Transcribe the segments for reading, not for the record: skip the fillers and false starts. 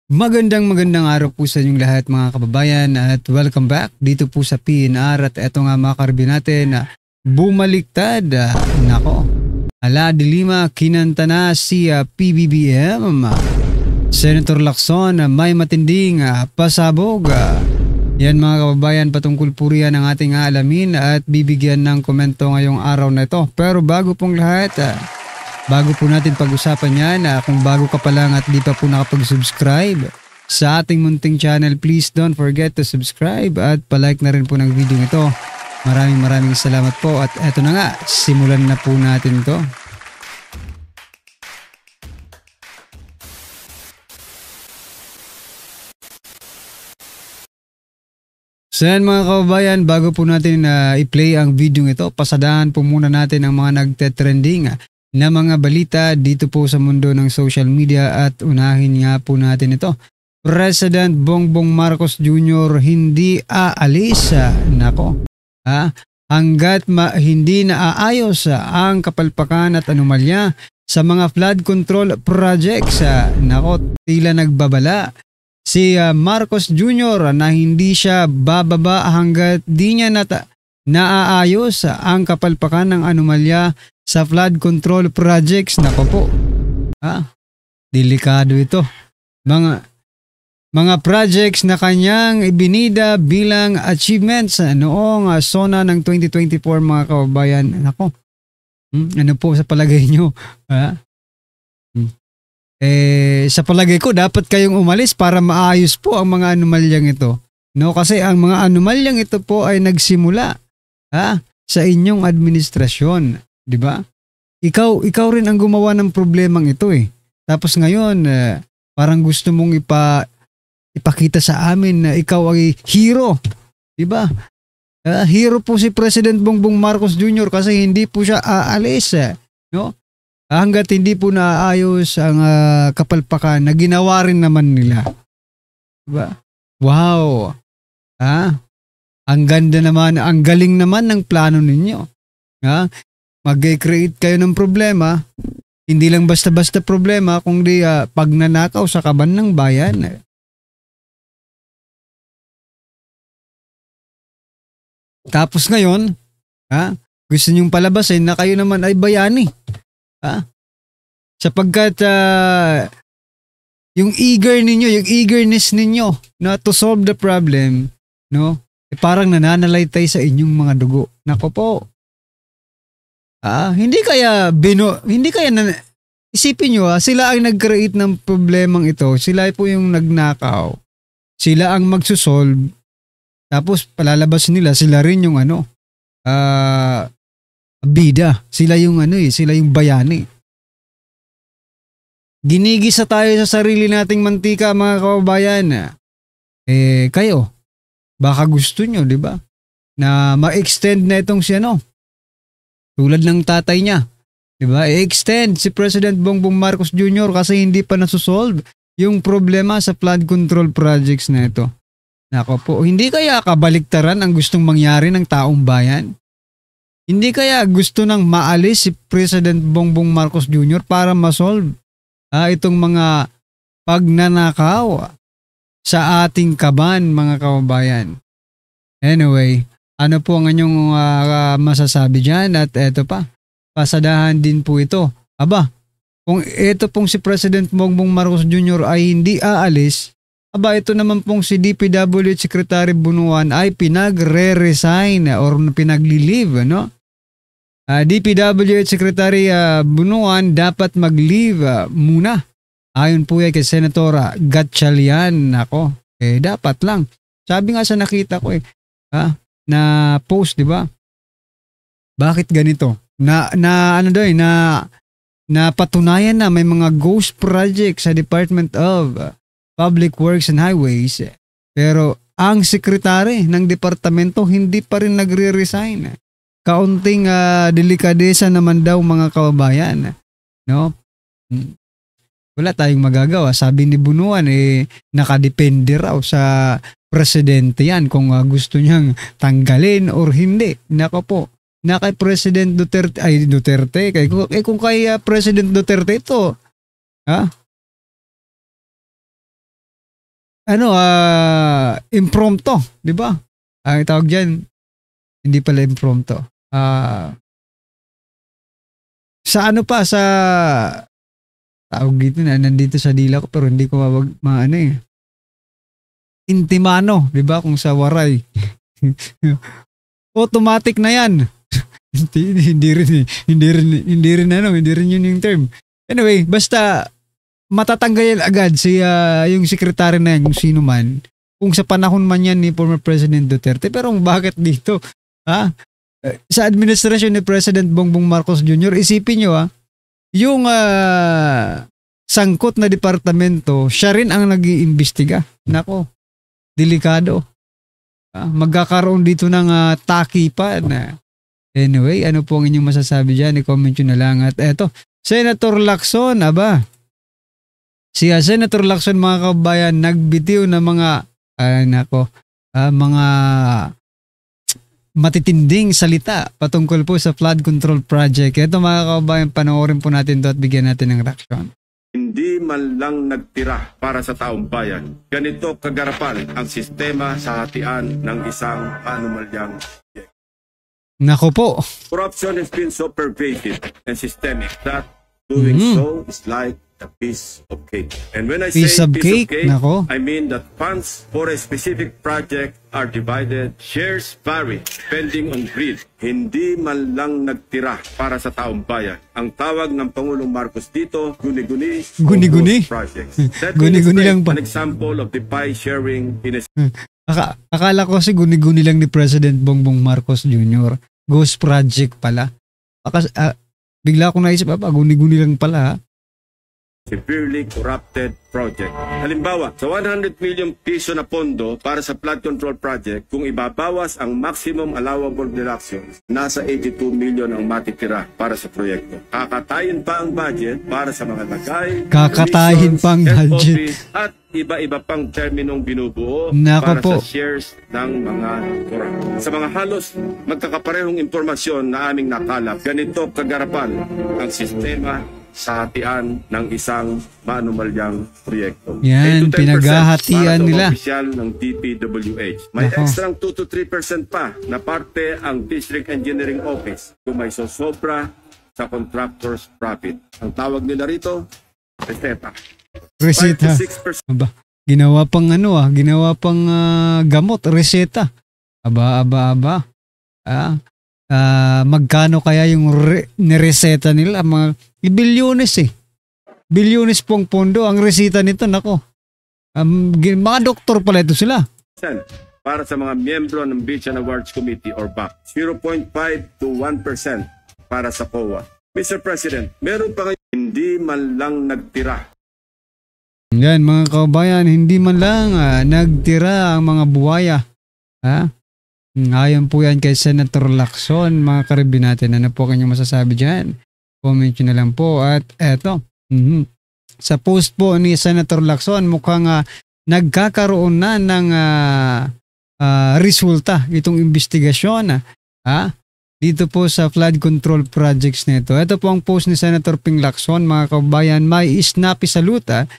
Magandang araw po sa inyong lahat mga kababayan at welcome back dito po sa PNR at eto nga mga karbi natin na bumaliktad. Nako, ala di lima kinanta na si PBBM. Senator Lacson may matinding pasabog. Yan mga kababayan, patungkol po riyan ang ating alamin at bibigyan ng komento ngayong araw na ito. Pero bago pong lahat, bago po natin pag-usapan yan, kung bago ka pa lang at di pa po nakapag-subscribe sa ating munting channel, please don't forget to subscribe at palike na rin po ng video ito. Maraming salamat po at eto na nga, simulan na po natin ito. So yan mga kababayan, bago po natin i-play ang video ito, pasadahan po muna natin ang mga nagte-trending na mga balita dito po sa mundo ng social media at unahin nga po natin ito. President Bongbong Marcos Jr. hindi aalis. Nako. Hanggat hindi naaayos ang kapalpakan at anomalya sa mga flood control projects. Nako, tila nagbabala si Marcos Jr. na hindi siya bababa hanggat di niya naaayos ang kapalpakan ng anomalya sa flood control projects. Nako po. Delikado ito. Mga projects na kanyang ibinida bilang achievements noong SONA ng 2024 mga kababayan. Nako. Ano po sa palagay nyo? Sa palagay ko dapat kayong umalis para maayos po ang mga anomalyang ito. No, kasi ang mga anomalyang ito po ay nagsimula sa inyong administrasyon. 'Di ba? Ikaw rin ang gumawa ng problemang ito eh. Tapos ngayon, parang gusto mong ipakita sa amin na ikaw ay hero. 'Di ba? Hero po si President Bongbong Marcos Jr. kasi hindi po siya aalis, no? Hangga't hindi po naayos ang kapalpakan na ginawa rin naman nila. 'Di ba? Wow. Ang ganda naman, ang galing naman ng plano ninyo. Mag-create kayo ng problema, hindi lang basta-basta problema, kundi pagnanakaw sa kaban ng bayan. Tapos ngayon, gusto nyong palabasin na kayo naman ay bayani. Sapagkat yung eagerness ninyo na to solve the problem, no? Parang nananalaytay sa inyong mga dugo. Nako po. Hindi kaya isipin nyo sila ang nag-create ng problemang ito. Sila po yung nagnakaw. Sila ang magsusolve. Tapos palalabas nila, sila rin yung bida. Sila yung sila yung bayani. Ginigisa tayo sa sarili nating mantika mga kababayan. Kayo, baka gusto nyo, di ba? Na ma-extend na itong tulad ng tatay niya. Diba? I-extend si President Bongbong Marcos Jr. kasi hindi pa nasusolve yung problema sa flood control projects na ito. Nako po, hindi kaya kabaliktaran ang gustong mangyari ng taong bayan? Hindi kaya gusto nang maalis si President Bongbong Marcos Jr. para masolve itong mga pagnanakaw sa ating kaban mga kababayan? Anyway, ano po ang inyong masasabi dyan? At eto pa, pasadahan din po ito. Kung ito pong si President Bongbong Marcos Jr. ay hindi aalis, ito naman pong si DPWH Secretary Bunuan ay pinagre-resign or pinagli-leave, no? DPWH Secretary Bunuan dapat mag-leave muna. Ayon po kay Senator Gatchalian. Nako, dapat lang. Sabi nga sa nakita ko na post, di ba? Bakit ganito? Na patunayan na may mga ghost projects sa Department of Public Works and Highways, pero ang sekretary ng departamento hindi pa rin nagre-resign. Kaunting delikadesa naman daw mga kababayan, no? Wala tayong magagawa. Sabi ni Bunuan nakadepende raw sa presidente yan kung gusto niyang tanggalin or hindi. Nako po. Na kay President Duterte, kung kay President Duterte ito, impromptu, di ba? Ang tawag diyan, hindi pala impromptu. Sa ano pa, sa tawag dito na nandito sa dila ko pero hindi ko intimano, di ba? Kung sa waray. Automatic na yan. hindi rin yun yung term. Anyway, basta matatanggal agad yung sekretary na yan, kung sino man, kung sa panahon man yan ni former President Duterte. Pero bakit dito? Sa administrasyon ni President Bongbong Marcos Jr., isipin nyo yung sangkot na departamento, siya rin ang nag-iimbestiga. Nako, delikado. Magkakaroon dito ng takipan. Anyway, ano po ang inyong masasabi dyan? I-comment nyo na lang. At eto, Senator Lacson, Senator Lacson, mga kabayan, nagbitiw na mga matitinding salita patungkol po sa flood control project. Ito mga kabayan, panoorin po natin ito at bigyan natin ng reaction. Hindi man lang nagtira para sa taong bayan. Ganito kagarapan ang sistema sa hatian ng isang anomalyang. Nako po. Corruption has been so pervasive and systemic that doing so is like a piece of cake. And when I say piece of cake, nako, I mean that funds for a specific project are divided, shares vary depending on greed. Hindi man lang nagtira para sa taong bayan. Ang tawag ng Pangulong Marcos dito, guni-guni projects. Guni-guni lang pa. An example of the pie sharing in a... Akala ko kasi guni-guni lang ni President Bongbong Marcos Jr. Ghost project pala. Bigla akong naisip, guni-guni lang pala. Severely corrupted project. Halimbawa, sa 100 million piso na pondo para sa flood control project, kung ibabawas ang maximum allowable deductions, nasa 82 million ang matitira para sa proyekto. Kakatayin pa ang budget para sa mga lagay, kakatayin pa ang budget, at iba-iba pang terminong binubuo para sa shares ng mga corrupt. Sa mga halos magkakaparehong impormasyon na aming nakalap, ganito kagarapan ang sistema sa hatian ng isang maanumalyang proyekto. Yan, pinaghahatian nila. Para sa opisyal ng DPWH. May extra 2 to 3% pa na parte ang District Engineering Office kung may sosobra sa contractor's profit. Ang tawag nila rito, reseta. 5 to 6%. Ginawa pang gamot, reseta. Aba. Magkano kaya yung nireseta nila? Mga bilyones bilyones pong pondo ang reseta nito. Nako, mga doktor pala ito sila. Para sa mga miyembro ng Beachan Awards Committee or BAC, 0.5 to 1% para sa COA. Mr. President, meron pa ngayon hindi man lang nagtira. Yan mga kabayan, hindi man lang nagtira ang mga buwaya. Ngayon po yan kay Senator Lacson, mga karibin natin. Ano po kanyang masasabi dyan? Comment nyo na lang po. At eto, sa post po ni Senator Lacson, mukhang nagkakaroon na ng resulta itong investigasyon dito po sa flood control projects nito. Ito po ang post ni Senator Ping Lacson, mga kabayan. May snappy saluta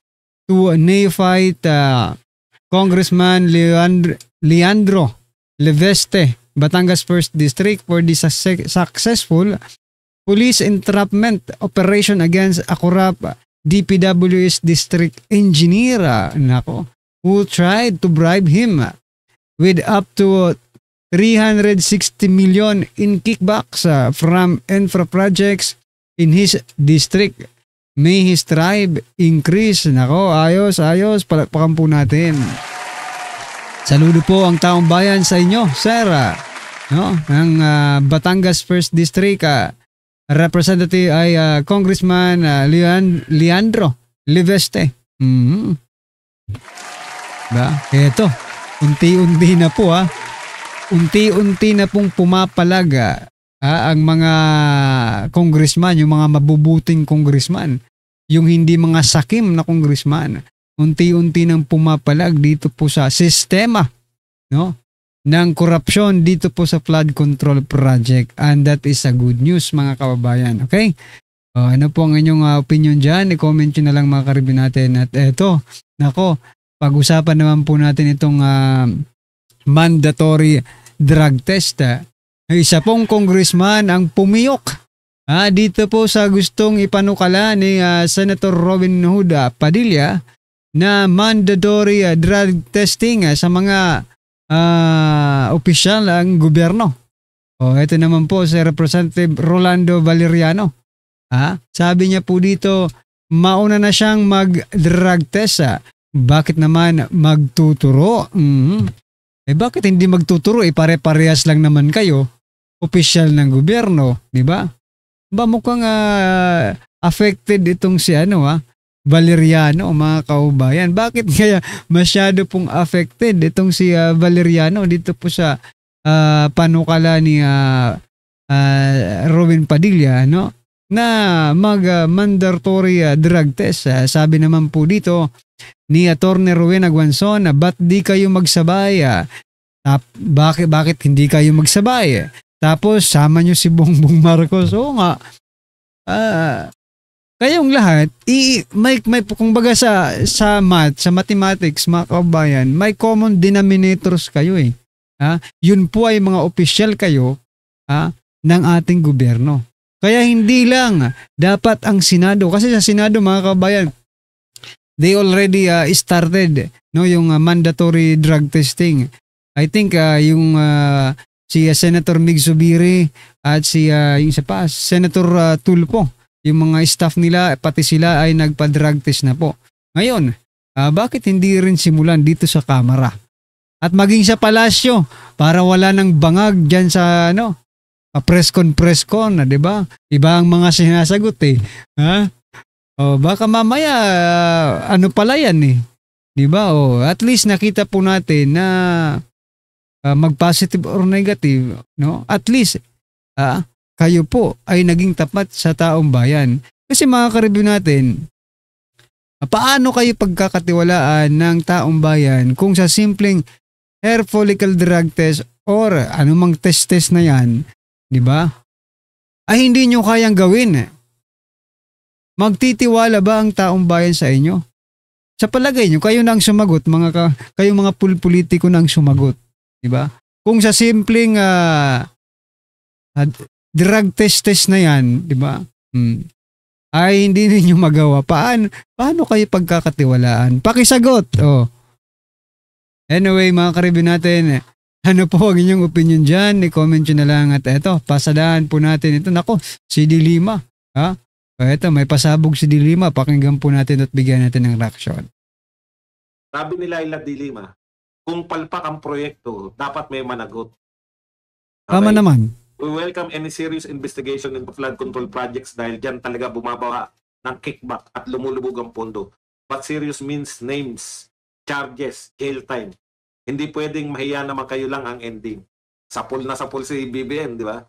to neophyte Congressman Leandro Leveste, Batangas 1st District for the successful police entrapment operation against a corrupt DPWH district engineer who tried to bribe him with up to 360 million in kickbacks from infra projects in his district. May his tribe increase. Nako, ayos, palakpakan po natin. Saludo po ang taong bayan sa inyo, sir. Ng Batangas 1st District, representative ay Congressman Leandro Leveste. Ito, unti-unti na po unti-unti na pong pumapalag ang mga congressman, yung mga mabubuting congressman, yung hindi mga sakim na congressman. Unti-unti nang pumapalag dito po sa sistema ng korupsyon dito po sa flood control project, and that is a good news mga kababayan. Okay? Ano po ang inyong opinion dyan? I-comment nyo na lang mga karibin natin. At eto, nako, pag-usapan naman po natin itong mandatory drug test. Isa pong congressman ang pumiyok dito po sa gustong ipanukala ni Senator Robin Hood Padilla na mandatory drug testing sa mga opisyal ng gobyerno. Ito naman po si Representative Rolando Valeriano. Sabi niya po dito, mauna na siyang mag-drug test. Bakit naman magtuturo? Bakit hindi magtuturo? Pare-parehas lang naman kayo. Opisyal ng gobyerno, di ba? Mukhang affected itong si Valeriano, mga kaubayan. Bakit kaya masyado pong affected itong si Valeriano dito po sa panukala ni Robin Padilla, no? Na mag-mandatory drug test. Sabi naman po dito ni Attorney Rowena Guanzon, ba't di kayo magsabay? Bakit hindi kayo magsabay? Tapos sama nyo si Bongbong Marcos. Oo nga. Kayong lahat, may kumbaga sa math, sa mathematics, mga kabayan, may common denominators kayo eh. Yun po ay mga opisyal kayo ng ating gobyerno. Kaya hindi lang dapat ang Senado, kasi sa Senado, mga kabayan, they already started yung mandatory drug testing. I think yung si Senator Mig Zubiri at si yung isa pa, Senator Tulfo, yung mga staff nila, pati sila ay nagpa-drug test na po. Ngayon, bakit hindi rin simulan dito sa Kamara? At maging sa palasyo para wala nang bangag dyan sa press con, di ba? Iba ang mga sinasagot eh. Baka mamaya pala yan eh. Di ba? At least nakita po natin na mag-positive or negative, no? At least kayo po ay naging tapat sa taong bayan. Kasi mga ka-review natin, paano kayo pagkakatiwalaan ng taong bayan kung sa simpleng hair follicle drug test or anumang test na yan, di ba? Ay hindi nyo kayang gawin. Magtitiwala ba ang taong bayan sa inyo? Sa palagay nyo, kayo na ang sumagot, kayo mga politiko na ang sumagot. Diba? Kung sa simpleng drug test na yan, diba? Ay hindi ninyo magawa. Paano kayo pagkakatiwalaan? Pakisagot. Anyway, mga ka-review natin, ano po ang inyong opinion dyan? I-comment nyo na lang at eto, pasadaan po natin ito. Nako, si Dilima. Eto, may pasabog si Dilima. Pakinggan po natin at bigyan natin ng reaction. Sabi nila Ila Dilima, kung palpak ang proyekto, dapat may managot. Tama naman. We welcome any serious investigation into flood control projects dahil dyan talaga bumabawa ng kickback at lumulubog ang pondo. But serious means names, charges, jail time. Hindi pwedeng mahiya naman kayo lang ang ending. Sapol na sapol si BBM, di ba?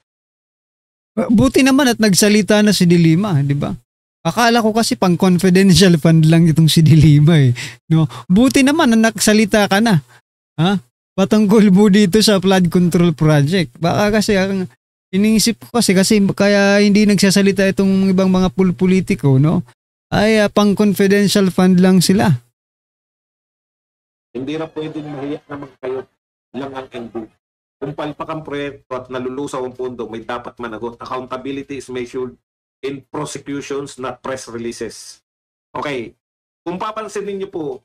Buti naman at nagsalita na si Dilima, di ba? Akala ko kasi pang confidential fund lang itong si Dilima eh. No? Buti naman na nagsalita ka na. Patungkol mo dito sa flood control project. Baka kasi iniisip ko kasi kaya hindi nagsasalita itong ibang mga politiko, no? Ay pang confidential fund lang sila. Hindi na pwedeng mahiya naman kayo lang ang ending. Kung palpak ang proyekto at nalulusaw ang pondo, may dapat managot. Accountability is measured in prosecutions, not press releases. Okay. Kung papansinin niyo po,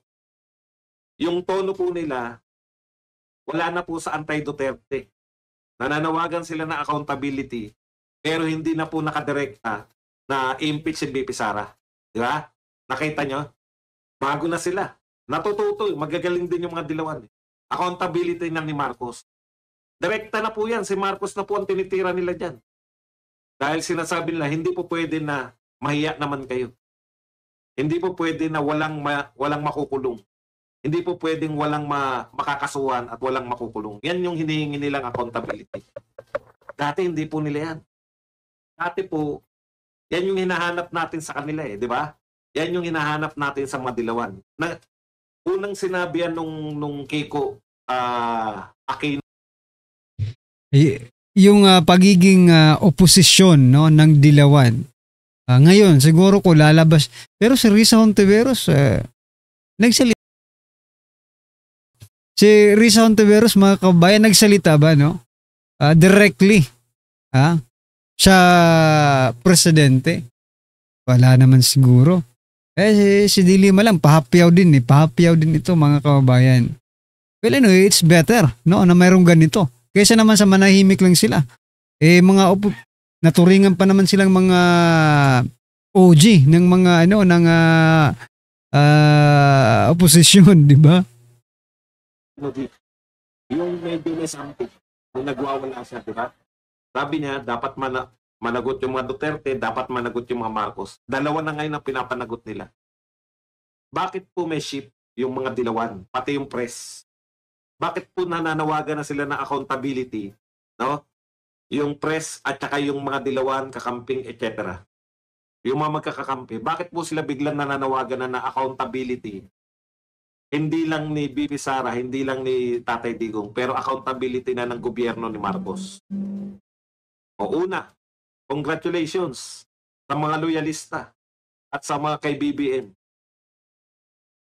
yung tono po nila, wala na po sa anti-Duterte. Nananawagan sila na accountability, pero hindi na po nakadirekta na impeach si BP Sara. Di ba? Nakita nyo? Bago na sila. Natututo. Magagaling din yung mga dilawan. Accountability na ni Marcos. Direkta na po yan. Si Marcos na po ang tinitira nila dyan. Dahil sinasabi nila, hindi po pwede na mahiya naman kayo. Hindi po pwede na walang makukulong. Hindi po pwedeng walang makakasuhan at walang makukulong. Yan yung hinihingi nilang accountability. Dati hindi po nila yan. Dati po, yan yung hinahanap natin sa kanila di ba? Yan yung hinahanap natin sa Madilawan. Na, unang sinabi yan nung Kiko Aquino. Yung pagiging oposisyon ng Dilawan. Ngayon, siguro ko lalabas. Pero si Risa Hontiveros, nagsalita. Si Risa Hontiveros, mga kabayan, nagsalita ba, no? Directly, sa presidente. Wala naman siguro. Si Dilima lang, pahapyaw din ito, mga kabayan. Well, anyway, it's better, no, na mayroong ganito. Kaysa naman sa manahimik lang sila. Naturingan pa naman silang mga OG ng mga oposisyon, di ba? Yung medyo may something, kung nagwawala siya, di ba? Sabi niya, dapat managot yung mga Duterte, dapat managot yung mga Marcos. Dalawa na ngayon ang pinapanagot nila. Bakit po may shift yung mga dilawan, pati yung press? Bakit po nananawagan na sila ng accountability, no? Yung press at saka yung mga dilawan, kakamping, etc. Yung mga magkakakampi, bakit po sila biglang nananawagan na accountability? Hindi lang ni BP Sara, hindi lang ni Tatay Digong, pero accountability na ng gobyerno ni Marcos. O una, congratulations sa mga loyalista at sa mga kay BBM.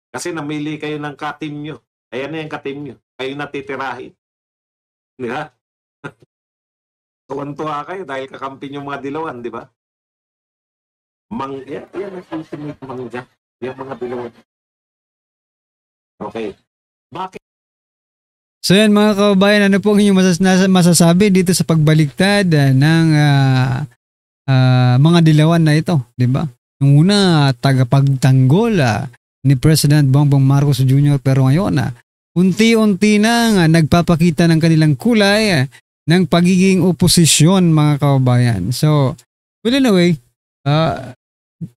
Kasi namili kayo ng ka-team nyo. Ayan na yung ka-team nyo. Kayo natitirahin. Di ba? Tuwan-tuwa kayo dahil kakampi yung mga dilawan, di ba? Yan ang ultimate mangga. Yung mga dilawan. Okay. Bakit? So yan, mga kababayan, ano po ang inyong masasabi dito sa pagbaliktad ng mga dilawan na ito, di ba? Nung una, tagapagtanggol ni President Bongbong Marcos Jr. pero ngayon, unti-unti na nagpapakita ng kanilang kulay ng pagiging oposisyon, mga kababayan. So, well, anyway,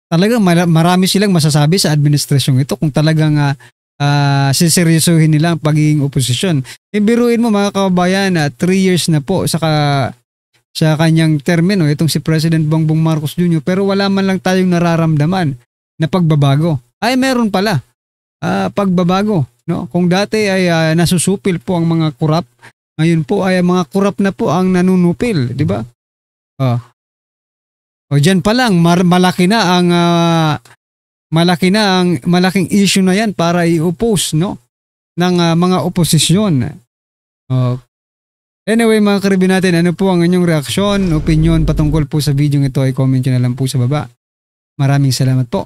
talagang marami silang masasabi sa administrasyong ito kung talagang siseryosohin nila ang pagiging oposisyon. Biruin mo, mga kababayan, 3 years na po sa kanyang termino itong si President Bongbong Marcos Jr. pero wala man lang tayong nararamdaman na pagbabago. Ay meron pala pagbabago, no? Kung dati ay nasusupil po ang mga kurap, ngayon po ay mga kurap na po ang nanunupil, di ba? Diyan pa lang malaking issue na yan para i-oppose, no, ng mga oposisyon. Anyway, mga karibin natin, ano po ang inyong reaksyon, opinion patungkol po sa video ito ay comment nyo na lang po sa baba. Maraming salamat po.